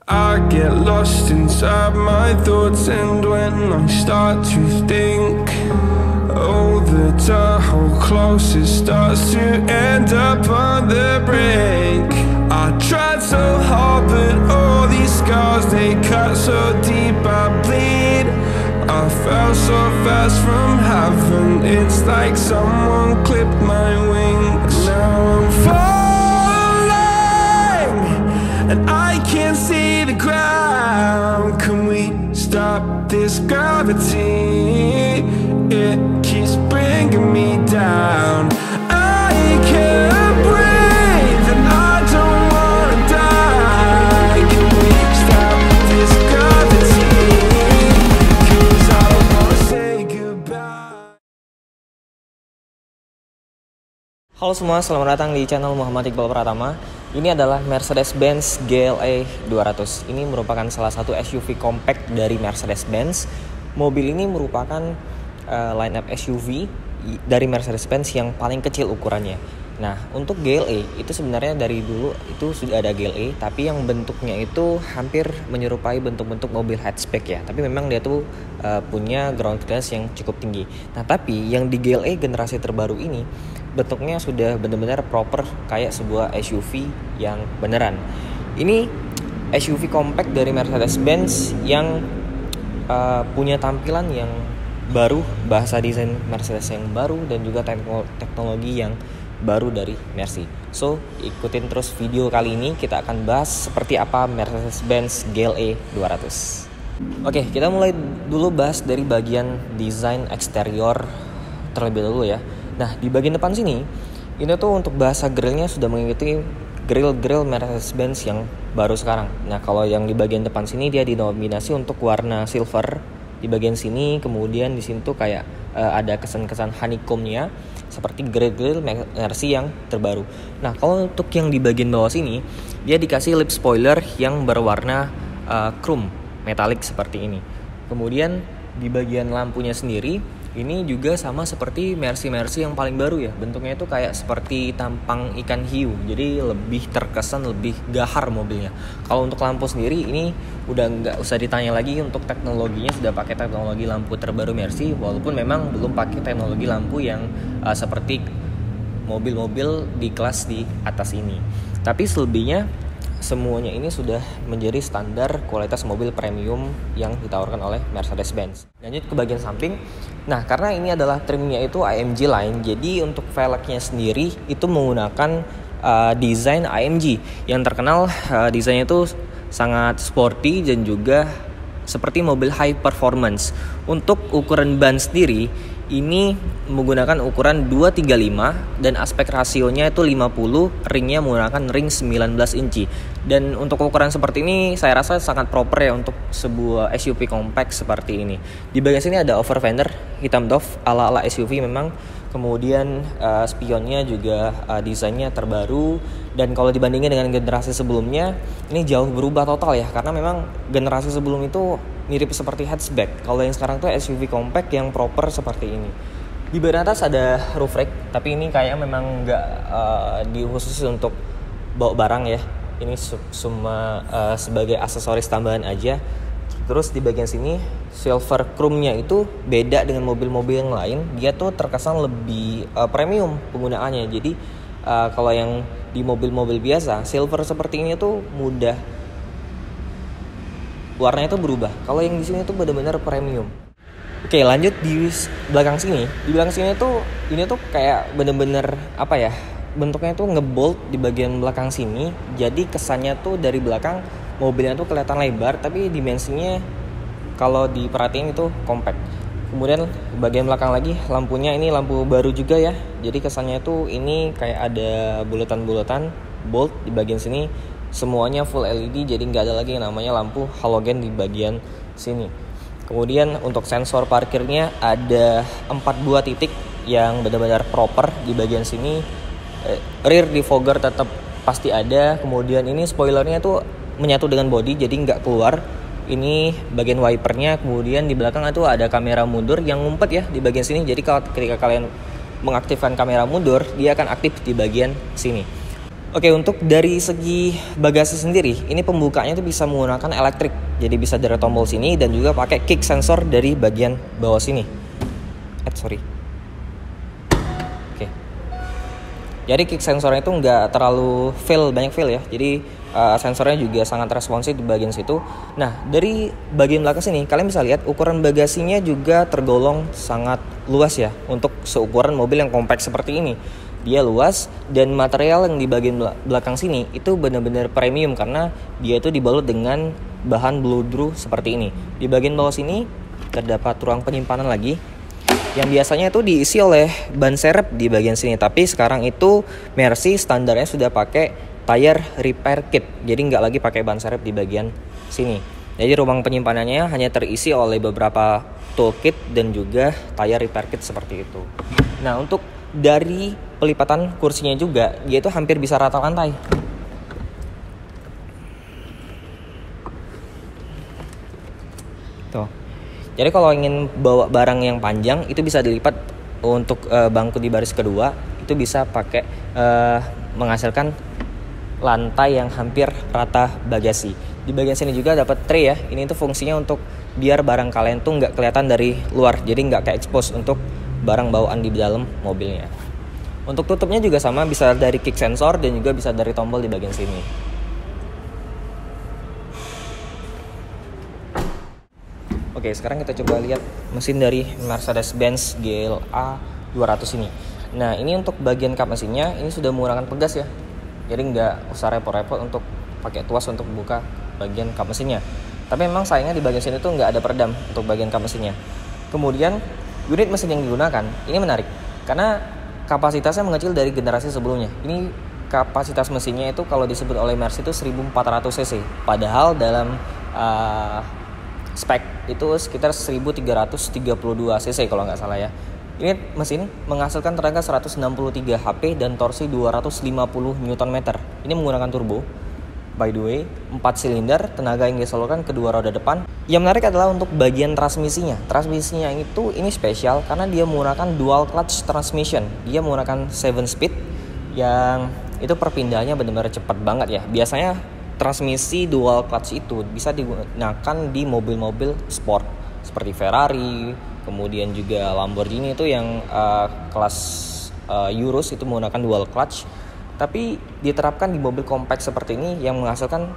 I get lost inside my thoughts, and when I start to think, oh, the Tahoe close, it starts to end up on the brink. I tried so hard, but all these scars, they cut so deep, I bleed. I fell so fast from heaven, it's like someone clipped my wings. Now I'm falling, and I can't see the ground. Can we stop this gravity? It keeps bringing me down. I can't breathe, and I don't wanna die. Can we stop this gravity? 'Cause I don't wanna say goodbye. Halo semua, selamat datang di channel Muhammad Iqbal Pratama. Ini adalah Mercedes-Benz GLE 200. Ini merupakan salah satu SUV compact dari Mercedes-Benz. Mobil ini merupakan line-up SUV dari Mercedes-Benz yang paling kecil ukurannya. Nah, untuk GLE itu sebenarnya dari dulu itu sudah ada GLE, tapi yang bentuknya itu hampir menyerupai bentuk-bentuk mobil hatchback ya. Tapi memang dia tuh punya ground clearance yang cukup tinggi. Nah, tapi yang di GLE generasi terbaru ini bentuknya sudah benar-benar proper kayak sebuah SUV yang beneran. Ini SUV compact dari Mercedes-Benz yang punya tampilan yang baru, bahasa desain Mercedes yang baru, dan juga teknologi yang baru dari Mercy. So, ikutin terus video kali ini, kita akan bahas seperti apa Mercedes-Benz GLE 200. Oke, kita mulai dulu bahas dari bagian desain eksterior terlebih dahulu ya. Nah, di bagian depan sini, ini tuh untuk bahasa grillnya sudah mengikuti grill Mercedes-Benz yang baru sekarang. Nah, kalau yang di bagian depan sini dia dinominasi untuk warna silver di bagian sini, kemudian di sini tuh kayak ada kesan-kesan honeycomb-nya seperti grill Mercy yang terbaru. Nah, kalau untuk yang di bagian bawah sini, dia dikasih lip spoiler yang berwarna chrome metalik seperti ini. Kemudian di bagian lampunya sendiri ini juga sama seperti Mercy yang paling baru ya. Bentuknya itu kayak seperti tampang ikan hiu. Jadi lebih terkesan, lebih gahar mobilnya. Kalau untuk lampu sendiri ini udah nggak usah ditanya lagi, untuk teknologinya sudah pakai teknologi lampu terbaru Mercy. Walaupun memang belum pakai teknologi lampu yang seperti mobil-mobil di kelas di atas ini. Tapi selebihnya semuanya ini sudah menjadi standar kualitas mobil premium yang ditawarkan oleh Mercedes-Benz. Lanjut ke bagian samping. Nah, karena ini adalah trimnya itu AMG line, jadi untuk velgnya sendiri itu menggunakan desain AMG yang terkenal desainnya itu sangat sporty dan juga seperti mobil high performance. Untuk ukuran ban sendiri ini menggunakan ukuran 235 dan aspek rasionya itu 50, ringnya menggunakan ring 19 inci. Dan untuk ukuran seperti ini saya rasa sangat proper ya untuk sebuah SUV compact seperti ini. Di bagian sini ada over fender hitam doff ala-ala SUV memang. Kemudian spionnya juga desainnya terbaru, dan kalau dibandingin dengan generasi sebelumnya ini jauh berubah total ya, karena memang generasi sebelum itu mirip seperti hatchback. Kalau yang sekarang tuh SUV compact yang proper seperti ini. Di bagian atas ada roof rack, tapi ini kayaknya memang nggak dikhusus untuk bawa barang ya. Ini cuma sebagai aksesoris tambahan aja. Terus di bagian sini silver chrome-nya itu beda dengan mobil-mobil yang lain. Dia tuh terkesan lebih premium penggunaannya. Jadi kalau yang di mobil-mobil biasa silver seperti ini tuh mudah warnanya tuh berubah. Kalau yang di sini tuh benar-benar premium. Oke, lanjut di belakang sini. Di belakang sini tuh ini tuh kayak benar-benar apa ya? Bentuknya tuh ngebolt di bagian belakang sini. Jadi kesannya tuh dari belakang mobilnya tuh kelihatan lebar, tapi dimensinya kalau diperhatiin itu compact. Kemudian bagian belakang lagi lampunya ini lampu baru juga ya. Jadi kesannya tuh ini kayak ada bulatan-bulatan bolt di bagian sini. Semuanya full LED, jadi nggak ada lagi yang namanya lampu halogen di bagian sini. Kemudian untuk sensor parkirnya ada 4 buah titik yang benar-benar proper di bagian sini. Rear defogger tetap pasti ada. Kemudian ini spoilernya tuh menyatu dengan body, jadi nggak keluar. Ini bagian wipernya. Kemudian di belakang itu ada kamera mundur yang ngumpet ya di bagian sini. Jadi ketika kalian mengaktifkan kamera mundur, dia akan aktif di bagian sini. Oke, untuk dari segi bagasi sendiri, ini pembukanya itu bisa menggunakan elektrik. Jadi bisa dari tombol sini dan juga pakai kick sensor dari bagian bawah sini. Sorry. Oke. Jadi kick sensornya itu nggak terlalu banyak fail ya. Jadi sensornya juga sangat responsif di bagian situ. Nah, dari bagian belakang sini kalian bisa lihat ukuran bagasinya juga tergolong sangat luas ya untuk seukuran mobil yang kompak seperti ini. Dia luas dan material yang di bagian belakang sini itu benar-benar premium karena dia itu dibalut dengan bahan bludru seperti ini. Di bagian bawah sini terdapat ruang penyimpanan lagi yang biasanya itu diisi oleh ban serep di bagian sini, tapi sekarang itu Mercy standarnya sudah pakai tire repair kit, jadi nggak lagi pakai ban serep di bagian sini. Jadi ruang penyimpanannya hanya terisi oleh beberapa toolkit dan juga tire repair kit seperti itu. Nah, untuk dari pelipatan kursinya juga, dia itu hampir bisa rata lantai. Tuh. Jadi kalau ingin bawa barang yang panjang, itu bisa dilipat untuk bangku di baris kedua. Itu bisa pakai menghasilkan lantai yang hampir rata bagasi. Di bagian sini juga dapat tray ya. Ini tuh fungsinya untuk biar barang kalian tuh nggak kelihatan dari luar, jadi nggak kayak expose untuk barang bawaan di dalam mobilnya. Untuk tutupnya juga sama, bisa dari kick sensor dan juga bisa dari tombol di bagian sini. Oke, sekarang kita coba lihat mesin dari Mercedes-Benz GLA 200 ini. Nah, ini untuk bagian kap mesinnya ini sudah menggunakan pegas ya. Jadi nggak usah repot-repot untuk pakai tuas untuk buka bagian kap mesinnya. Tapi memang sayangnya di bagian sini tuh nggak ada peredam untuk bagian kap mesinnya. Kemudian unit mesin yang digunakan ini menarik karena kapasitasnya mengecil dari generasi sebelumnya. Ini kapasitas mesinnya itu kalau disebut oleh Mercy itu 1400 cc. Padahal dalam spek itu sekitar 1332 cc kalau nggak salah ya. Ini mesin menghasilkan tenaga 163 HP dan torsi 250 Nm. Ini menggunakan turbo. By the way, 4 silinder, tenaga yang disalurkan kedua roda depan. Yang menarik adalah untuk bagian transmisinya. Transmisinya ini spesial karena dia menggunakan dual clutch transmission. Dia menggunakan 7 speed yang itu perpindahannya benar-benar cepat banget ya. Biasanya transmisi dual clutch itu bisa digunakan di mobil-mobil sport seperti Ferrari, kemudian juga Lamborghini itu yang kelas Urus itu menggunakan dual clutch. Tapi diterapkan di mobil compact seperti ini yang menghasilkan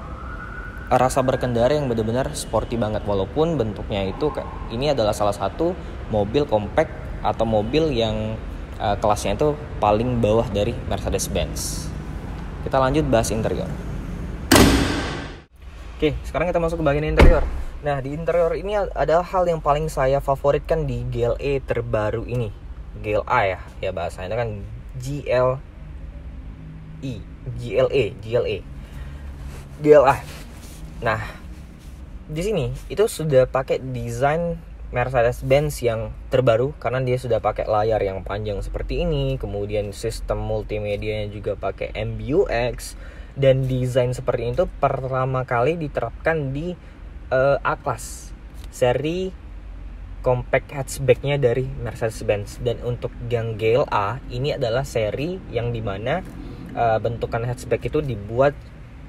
rasa berkendara yang benar-benar sporty banget, walaupun bentuknya itu ini adalah salah satu mobil compact atau mobil yang kelasnya itu paling bawah dari Mercedes-Benz. Kita lanjut bahas interior. Oke, sekarang kita masuk ke bagian interior. Nah, di interior ini adalah hal yang paling saya favoritkan di GLE terbaru ini. GLA ya bahasanya kan GLA. Nah, di sini itu sudah pakai desain Mercedes-Benz yang terbaru karena dia sudah pakai layar yang panjang seperti ini, kemudian sistem multimedianya juga pakai MBUX, dan desain seperti itu pertama kali diterapkan di A-Class seri compact hatchbacknya dari Mercedes-Benz. Dan untuk yang GLA ini adalah seri yang dimana bentukan hatchback itu dibuat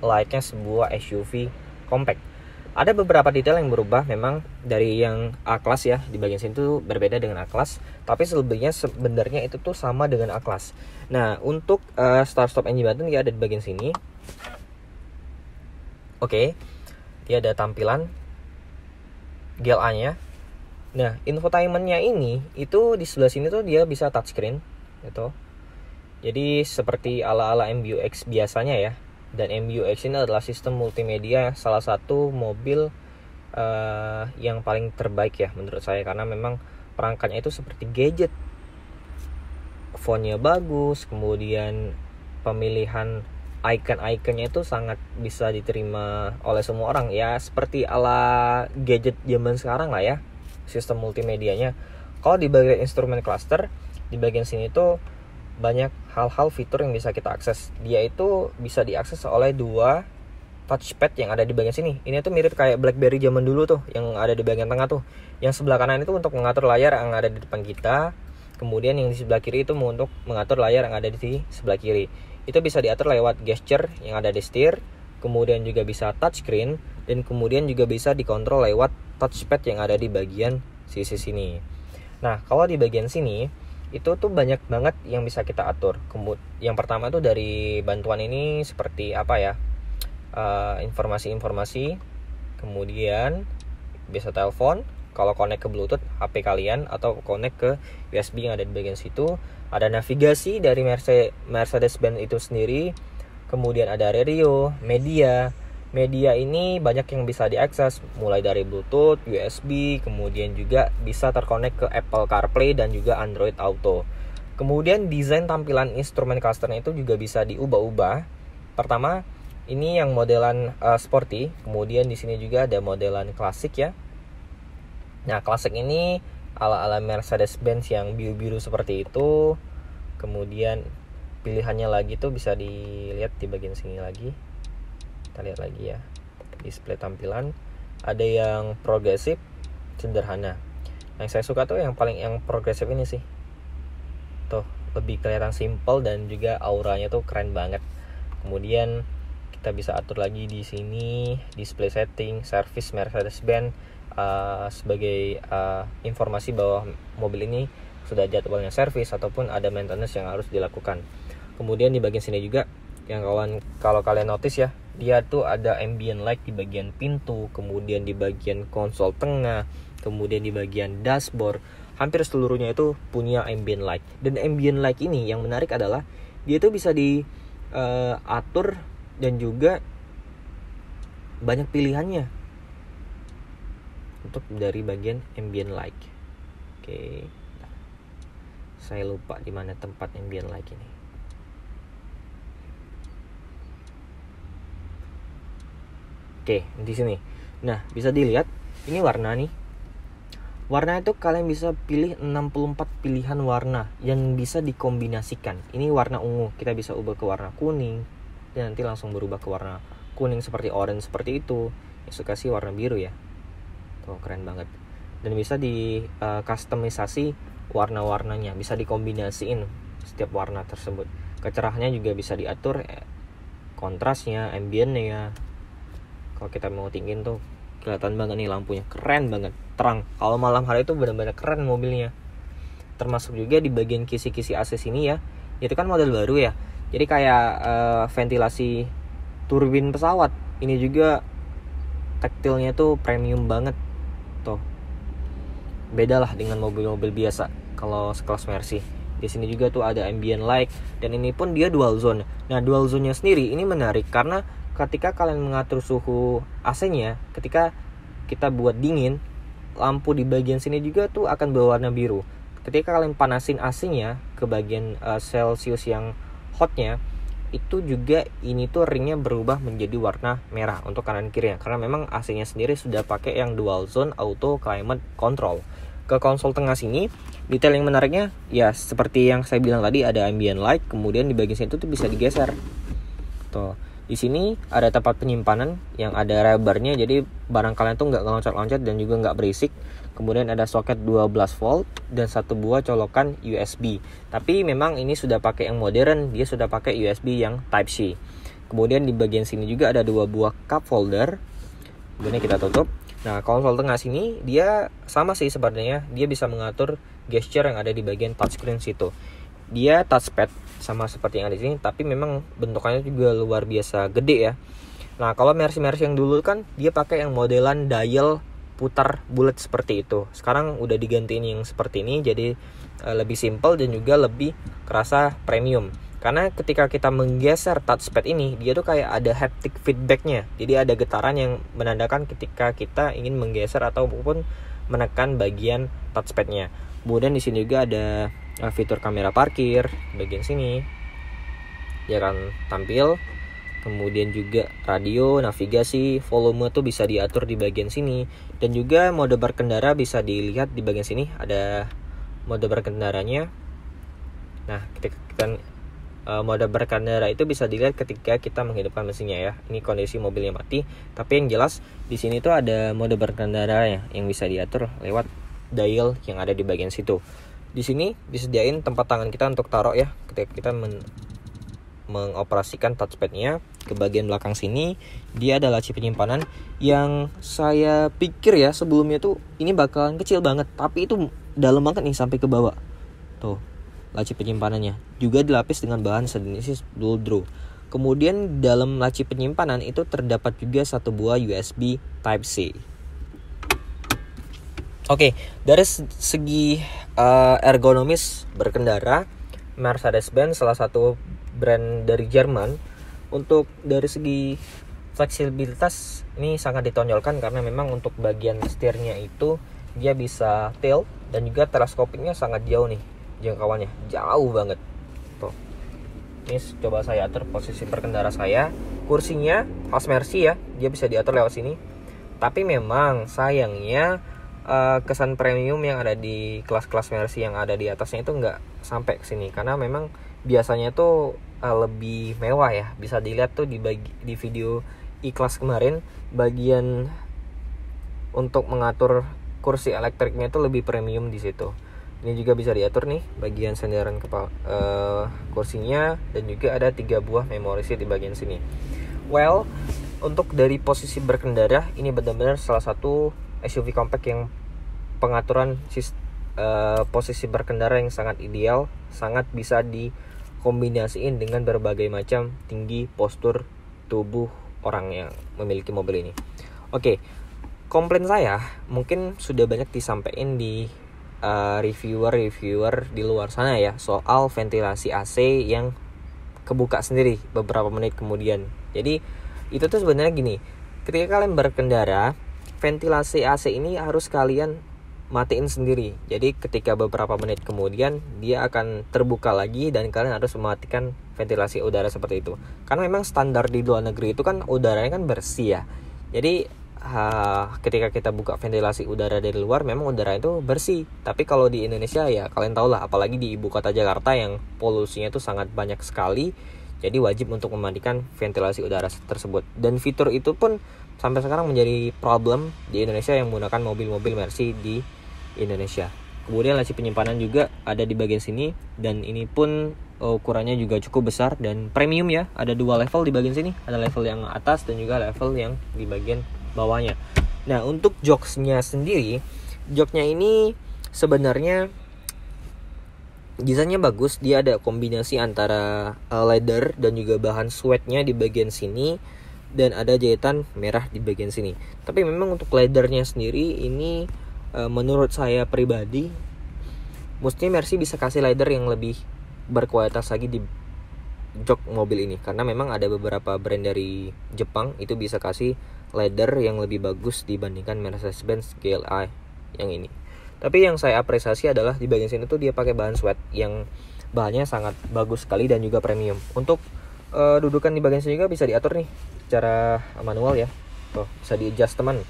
layaknya sebuah SUV compact. Ada beberapa detail yang berubah memang dari yang A-Class ya, di bagian sini tuh berbeda dengan A-Class, tapi selebihnya sebenarnya itu tuh sama dengan A-Class. Nah, untuk start stop engine button dia ada di bagian sini. Oke. Dia ada tampilan GLA-nya. Nah, infotainment-nya ini itu di sebelah sini tuh dia bisa touchscreen gitu. Jadi seperti ala-ala MBUX biasanya ya. Dan MBUX ini adalah sistem multimedia salah satu mobil yang paling terbaik ya menurut saya, karena memang perangkatnya itu seperti gadget. Fontnya bagus, kemudian pemilihan icon-iconnya itu sangat bisa diterima oleh semua orang ya, seperti ala gadget zaman sekarang lah ya sistem multimedianya. Kalau di bagian instrumen cluster di bagian sini tuh banyak hal-hal fitur yang bisa kita akses. Dia itu bisa diakses oleh dua touchpad yang ada di bagian sini. Ini tuh mirip kayak BlackBerry zaman dulu tuh yang ada di bagian tengah tuh. Yang sebelah kanan itu untuk mengatur layar yang ada di depan kita. Kemudian yang di sebelah kiri itu untuk mengatur layar yang ada di sebelah kiri. itu bisa diatur lewat gesture yang ada di setir, kemudian juga bisa touchscreen, dan kemudian juga bisa dikontrol lewat touchpad yang ada di bagian sisi sini. Nah, kalau di bagian sini itu tuh banyak banget yang bisa kita atur. Yang pertama tuh dari bantuan ini seperti apa ya? Informasi-informasi, kemudian bisa telepon, kalau connect ke Bluetooth HP kalian atau connect ke USB yang ada di bagian situ. Ada navigasi dari Mercedes-Benz itu sendiri. Kemudian ada radio, media. Media ini banyak yang bisa diakses, mulai dari Bluetooth, USB, kemudian juga bisa terkonek ke Apple CarPlay dan juga Android Auto. Kemudian desain tampilan instrumen clusternya itu juga bisa diubah-ubah. Pertama, ini yang modelan sporty, kemudian di sini juga ada modelan klasik ya. Nah, klasik ini ala-ala Mercedes-Benz yang biru-biru seperti itu. Kemudian pilihannya lagi tuh bisa dilihat di bagian sini lagi. Kita lihat lagi ya, display tampilan. Ada yang progresif, sederhana. Yang saya suka tuh yang progresif ini sih. Tuh, lebih kelihatan simple dan juga auranya tuh keren banget. Kemudian kita bisa atur lagi di sini display setting, service Mercedes-Benz. Sebagai informasi bahwa mobil ini sudah jadwalnya servis ataupun ada maintenance yang harus dilakukan. Kemudian di bagian sini juga yang kalau kalian notice ya, dia tuh ada ambient light di bagian pintu, kemudian di bagian konsol tengah, kemudian di bagian dashboard. Hampir seluruhnya itu punya ambient light. Dan ambient light ini yang menarik adalah dia tuh bisa diatur dan juga banyak pilihannya untuk dari bagian ambient light. Oke. Saya lupa di mana tempat ambient light ini. Oke, di sini. Nah, bisa dilihat ini warna nih. Warna itu kalian bisa pilih 64 pilihan warna yang bisa dikombinasikan. Ini warna ungu, kita bisa ubah ke warna kuning dan nanti langsung berubah ke warna kuning seperti orange seperti itu. Yang suka sih warna biru ya. Tuh, keren banget. Dan bisa di customisasi warna-warnanya, bisa dikombinasiin setiap warna tersebut. Kecerahannya juga bisa diatur, kontrasnya, ambientnya. Kalau kita mau tinggiin tuh kelihatan banget nih lampunya, keren banget, terang. Kalau malam hari itu benar-benar keren mobilnya. Termasuk juga di bagian kisi-kisi AC sini ya, itu kan model baru ya. Jadi kayak ventilasi turbin pesawat. Ini juga taktilnya tuh premium banget. Tuh, beda lah dengan mobil-mobil biasa kalau sekelas Mercy. Di sini juga tuh ada ambient light dan ini pun dia dual zone. Nah, dual zone-nya sendiri ini menarik karena ketika kalian mengatur suhu AC-nya, ketika kita buat dingin, lampu di bagian sini juga tuh akan berwarna biru. Ketika kalian panasin AC-nya ke bagian Celsius yang hotnya, itu juga ini tuh ringnya berubah menjadi warna merah untuk kanan kirinya, karena memang AC-nya sendiri sudah pakai yang dual zone auto climate control. Ke konsol tengah sini, detail yang menariknya ya seperti yang saya bilang tadi, ada ambient light, kemudian di bagian situ tuh bisa digeser. Tuh, di sini ada tempat penyimpanan yang ada rebarnya, jadi barang kalian tuh nggak ngeloncat-loncat dan juga nggak berisik. Kemudian ada soket 12 volt dan satu buah colokan USB. Tapi memang ini sudah pakai yang modern, dia sudah pakai USB yang Type C. Kemudian di bagian sini juga ada dua buah cup holder. Kemudian kita tutup. Nah, konsol tengah sini dia sama sih sebenarnya, dia bisa mengatur gesture yang ada di bagian touchscreen situ. Dia touchpad sama seperti yang ada di sini, tapi memang bentukannya juga luar biasa gede ya. Nah, kalau Mercy yang dulu kan dia pakai yang modelan dial putar bulat seperti itu. Sekarang udah digantiin yang seperti ini, jadi lebih simple dan juga lebih kerasa premium. Karena ketika kita menggeser touchpad ini, dia tuh kayak ada haptic feedbacknya. Jadi ada getaran yang menandakan ketika kita ingin menggeser ataupun menekan bagian touchpadnya. Kemudian di sini juga ada fitur kamera parkir bagian sini, dia akan tampil. Kemudian juga radio, navigasi, volume tuh bisa diatur di bagian sini. Dan juga mode berkendara bisa dilihat di bagian sini, ada mode berkendaranya. Nah, mode berkendara itu bisa dilihat ketika kita menghidupkan mesinnya ya. Ini kondisi mobilnya mati, tapi yang jelas di sini tuh ada mode berkendara ya, yang bisa diatur lewat dial yang ada di bagian situ. Di sini disediain tempat tangan kita untuk taruh ya, ketika kita mengoperasikan touchpadnya. Ke bagian belakang sini dia ada laci penyimpanan yang saya pikir ya sebelumnya tuh ini bakalan kecil banget, tapi itu dalam banget nih sampai ke bawah. Tuh, laci penyimpanannya juga dilapis dengan bahan sejenis dual draw. Kemudian dalam laci penyimpanan itu terdapat juga satu buah USB Type-C. Oke, dari segi ergonomis berkendara, Mercedes-Benz salah satu brand dari Jerman. Untuk dari segi fleksibilitas ini sangat ditonjolkan karena memang untuk bagian setirnya itu dia bisa tilt dan juga teleskopiknya sangat jauh nih jangkauannya, jauh banget. Tuh. Ini coba saya atur posisi berkendara saya. Kursinya khas Mercy ya, dia bisa diatur lewat sini. Tapi memang sayangnya kesan premium yang ada di kelas-kelas Mercy yang ada di atasnya itu nggak sampai ke sini karena memang biasanya tuh lebih mewah ya. Bisa dilihat tuh di video E-Class kemarin, bagian untuk mengatur kursi elektriknya itu lebih premium di situ. Ini juga bisa diatur nih bagian sandaran kepala kursinya, dan juga ada 3 buah memori seat di bagian sini. Well, untuk dari posisi berkendara ini benar-benar salah satu SUV compact yang pengaturan posisi berkendara yang sangat ideal, sangat bisa dikombinasiin dengan berbagai macam tinggi postur tubuh orang yang memiliki mobil ini. Oke, komplain saya mungkin sudah banyak disampaikan di reviewer di luar sana ya, soal ventilasi AC yang kebuka sendiri beberapa menit kemudian. Jadi itu tuh sebenarnya gini, ketika kalian berkendara, ventilasi AC ini harus kalian matiin sendiri. Jadi ketika beberapa menit kemudian dia akan terbuka lagi dan kalian harus mematikan ventilasi udara seperti itu. Karena memang standar di luar negeri itu kan udaranya kan bersih ya. Jadi ketika kita buka ventilasi udara dari luar memang udara itu bersih. Tapi kalau di Indonesia ya kalian tahu lah, apalagi di ibu kota Jakarta yang polusinya itu sangat banyak sekali. Jadi wajib untuk mematikan ventilasi udara tersebut. Dan fitur itu pun sampai sekarang menjadi problem di Indonesia yang menggunakan mobil-mobil Mercy di Indonesia. Kemudian laci penyimpanan juga ada di bagian sini, dan ini pun ukurannya juga cukup besar dan premium ya. Ada 2 level di bagian sini, ada level yang atas dan juga level yang di bagian bawahnya. Nah, untuk joknya sendiri, joknya ini sebenarnya desainnya bagus. Dia ada kombinasi antara leather dan juga bahan suede-nya di bagian sini, dan ada jahitan merah di bagian sini. Tapi memang untuk leathernya sendiri ini menurut saya pribadi mestinya Mercy bisa kasih leather yang lebih berkualitas lagi di jok mobil ini, karena memang ada beberapa brand dari Jepang itu bisa kasih leather yang lebih bagus dibandingkan Mercedes-Benz GLA yang ini. Tapi yang saya apresiasi adalah di bagian sini tuh dia pakai bahan suede yang bahannya sangat bagus sekali dan juga premium. Untuk dudukan di bagian sini juga bisa diatur nih secara manual ya. Tuh, bisa di adjust teman.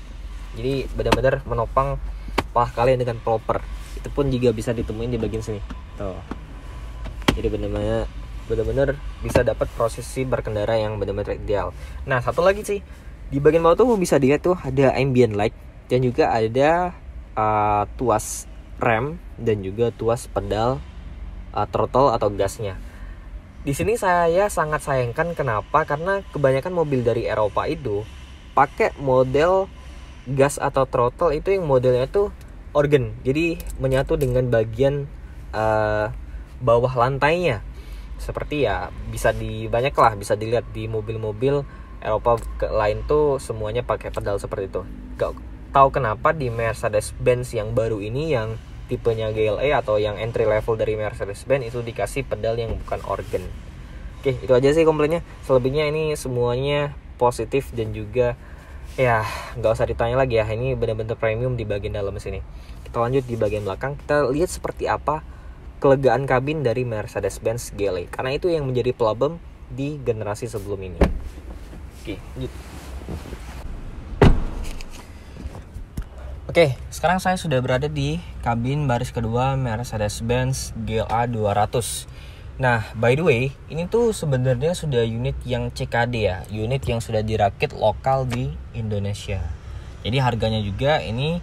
Jadi benar-benar menopang paha kalian dengan proper. Itu pun juga bisa ditemuin di bagian sini. Tuh. Jadi benar-benar bisa dapat posisi berkendara yang benar-benar ideal. Nah, satu lagi sih, di bagian bawah tuh bisa dilihat tuh ada ambient light dan juga ada tuas rem dan juga tuas pedal throttle atau gasnya. Di sini saya sangat sayangkan, kenapa? Karena kebanyakan mobil dari Eropa itu pakai model gas atau throttle itu yang modelnya tuh organ, jadi menyatu dengan bagian bawah lantainya. Seperti ya bisa bisa dilihat di mobil-mobil Eropa lain tuh semuanya pakai pedal seperti itu. Gak tahu kenapa di Mercedes-Benz yang baru ini yang tipenya GLA atau yang entry level dari Mercedes-Benz itu dikasih pedal yang bukan organ. Oke, itu aja sih komplainnya. Selebihnya ini semuanya positif dan juga ya nggak usah ditanya lagi ya, ini benar-benar premium di bagian dalam sini. Kita lanjut di bagian belakang, kita lihat seperti apa kelegaan kabin dari Mercedes-Benz GLA, karena itu yang menjadi problem di generasi sebelum ini. Oke, lanjut. Oke, sekarang saya sudah berada di kabin baris kedua Mercedes-Benz GLA 200. Nah, by the way, ini tuh sebenarnya sudah unit yang CKD ya, unit yang sudah dirakit lokal di Indonesia. Jadi harganya juga ini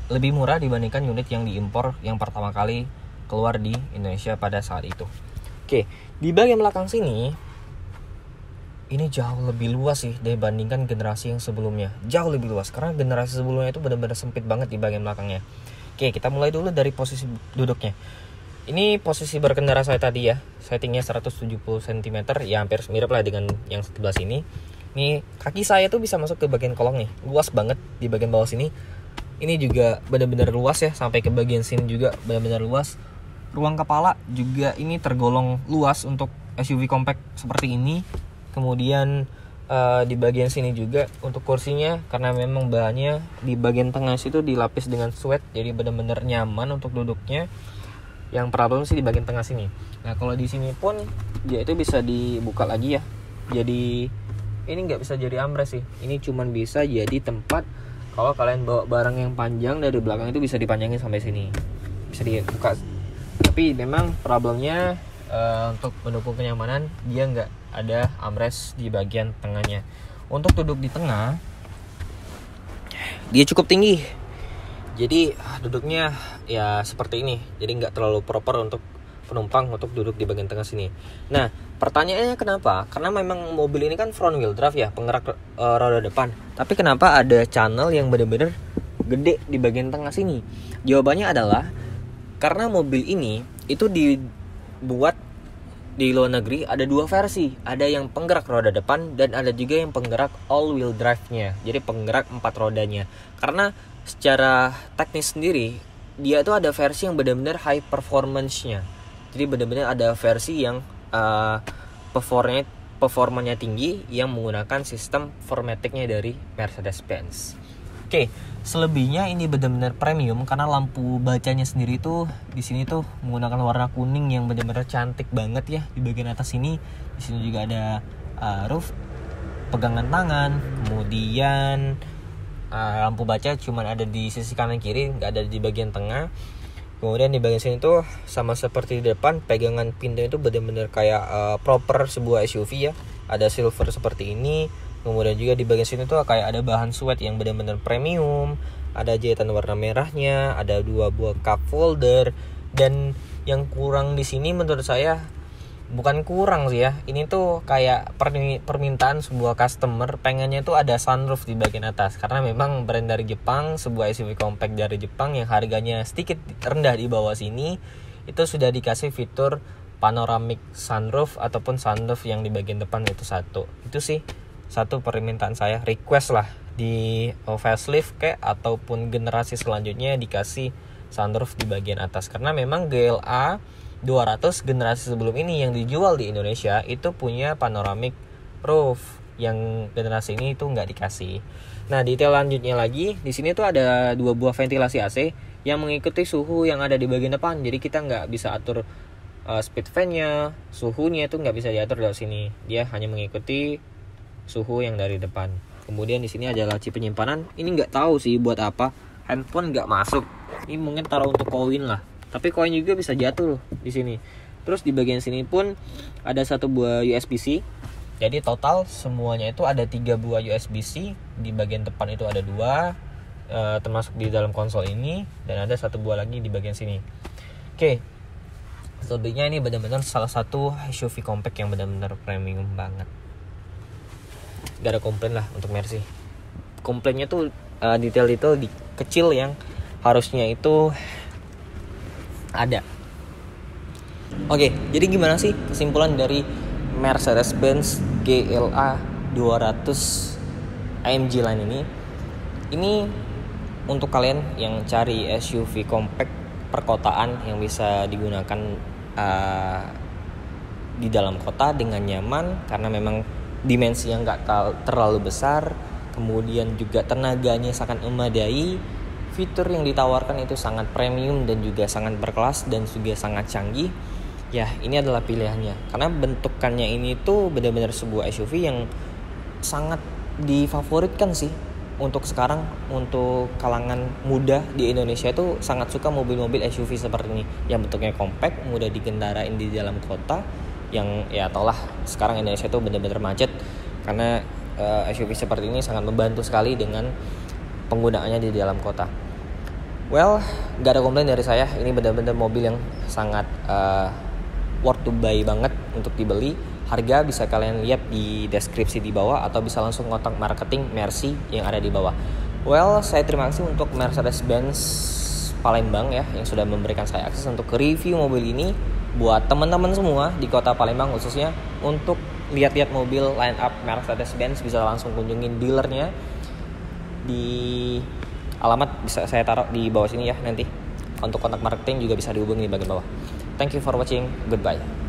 lebih murah dibandingkan unit yang diimpor yang pertama kali keluar di Indonesia pada saat itu. Oke, di bagian belakang sini ini jauh lebih luas sih dibandingkan generasi yang sebelumnya. Jauh lebih luas karena generasi sebelumnya itu benar-benar sempit banget di bagian belakangnya. Oke, kita mulai dulu dari posisi duduknya. Ini posisi berkendara saya tadi ya. Settingnya 170 cm, ya hampir mirip lah dengan yang sebelah sini. Ini kaki saya tuh bisa masuk ke bagian kolong nih. Luas banget di bagian bawah sini. Ini juga benar-benar luas ya, sampai ke bagian sini juga benar-benar luas. Ruang kepala juga ini tergolong luas untuk SUV compact seperti ini. Kemudian di bagian sini juga untuk kursinya, karena memang bahannya di bagian tengah situ dilapis dengan suede, jadi benar-benar nyaman untuk duduknya. Yang problem sih di bagian tengah sini. Nah kalau di sini pun dia itu bisa dibuka lagi ya. Jadi ini nggak bisa jadi armrest sih. Ini cuman bisa jadi tempat kalau kalian bawa barang yang panjang dari belakang itu bisa dipanjangin sampai sini, bisa dibuka. Tapi memang problemnya untuk mendukung kenyamanan dia nggak ada armrest di bagian tengahnya. Untuk duduk di tengah dia cukup tinggi, jadi duduknya ya seperti ini, jadi nggak terlalu proper untuk penumpang untuk duduk di bagian tengah sini. Nah pertanyaannya kenapa? Karena memang mobil ini kan front wheel drive ya, penggerak roda depan. Tapi kenapa ada channel yang benar-benar gede di bagian tengah sini? Jawabannya adalah karena mobil ini itu dibuat di luar negeri ada dua versi. Ada yang penggerak roda depan dan ada juga yang penggerak all wheel drive-nya. Jadi penggerak 4 rodanya. Karena secara teknis sendiri dia itu ada versi yang benar-benar high performance-nya. Jadi benar-benar ada versi yang performanya tinggi yang menggunakan sistem 4MATIC-nya dari Mercedes-Benz. Oke, selebihnya ini benar-benar premium karena lampu bacanya sendiri tuh di sini tuh menggunakan warna kuning yang benar-benar cantik banget ya di bagian atas sini. Di sini juga ada roof, pegangan tangan, kemudian lampu baca cuman ada di sisi kanan kiri, nggak ada di bagian tengah. Kemudian di bagian sini tuh sama seperti di depan, pegangan pintu itu benar-benar kayak proper sebuah SUV ya. Ada silver seperti ini. Kemudian juga di bagian sini tuh kayak ada bahan suede yang benar-benar premium, ada jahitan warna merahnya, ada 2 buah cup holder. Dan yang kurang di sini menurut saya, bukan kurang sih ya, ini tuh kayak permintaan sebuah customer, pengennya tuh ada sunroof di bagian atas. Karena memang brand dari Jepang, sebuah SUV compact dari Jepang yang harganya sedikit rendah di bawah sini, itu sudah dikasih fitur panoramic sunroof ataupun sunroof yang di bagian depan itu satu. Itu sih satu permintaan saya, request lah di facelift kayak ataupun generasi selanjutnya dikasih sunroof di bagian atas. Karena memang GLA 200 generasi sebelum ini yang dijual di Indonesia itu punya panoramic roof, yang generasi ini itu nggak dikasih. Nah detail lanjutnya lagi di sini tuh ada 2 buah ventilasi AC yang mengikuti suhu yang ada di bagian depan. Jadi kita nggak bisa atur speed fan-nya, suhunya itu nggak bisa diatur dari sini. Dia hanya mengikuti suhu yang dari depan. Kemudian di sini ada laci penyimpanan. Ini nggak tahu sih buat apa. Handphone nggak masuk. Ini mungkin taruh untuk koin lah. Tapi koin juga bisa jatuh di sini. Terus di bagian sini pun ada 1 buah USB-C. Jadi total semuanya itu ada 3 buah USB-C. Di bagian depan itu ada 2, termasuk di dalam konsol ini, dan ada 1 buah lagi di bagian sini. Oke. Selebihnya ini benar-benar salah satu SUV compact yang benar-benar premium banget. Gak ada komplain lah untuk Mercy. Komplainnya tuh detail-detail kecil yang harusnya itu ada. Oke, jadi gimana sih kesimpulan dari Mercedes-Benz GLA 200 AMG Line ini? Ini untuk kalian yang cari SUV compact perkotaan yang bisa digunakan di dalam kota dengan nyaman, karena memang dimensinya nggak terlalu besar, kemudian juga tenaganya sangat memadai, fitur yang ditawarkan itu sangat premium dan juga sangat berkelas dan juga sangat canggih. Ya ini adalah pilihannya, karena bentukannya ini tuh benar-benar sebuah SUV yang sangat difavoritkan sih untuk sekarang. Untuk kalangan muda di Indonesia itu sangat suka mobil-mobil SUV seperti ini yang bentuknya compact, mudah digendarain di dalam kota. Yang ya tau lah sekarang Indonesia itu benar-benar macet, karena SUV seperti ini sangat membantu sekali dengan penggunaannya di dalam kota. Well, gak ada komplain dari saya. Ini benar-benar mobil yang sangat worth to buy banget untuk dibeli. Harga bisa kalian lihat di deskripsi di bawah atau bisa langsung kontak marketing Mercy yang ada di bawah. Well, saya terima kasih untuk Mercedes-Benz Palembang ya yang sudah memberikan saya akses untuk review mobil ini. Buat teman-teman semua di kota Palembang khususnya untuk lihat-lihat mobil line up Mercedes-Benz bisa langsung kunjungin dealernya. Di alamat bisa saya taruh di bawah sini ya nanti. Untuk kontak marketing juga bisa dihubungi di bagian bawah. Thank you for watching. Goodbye.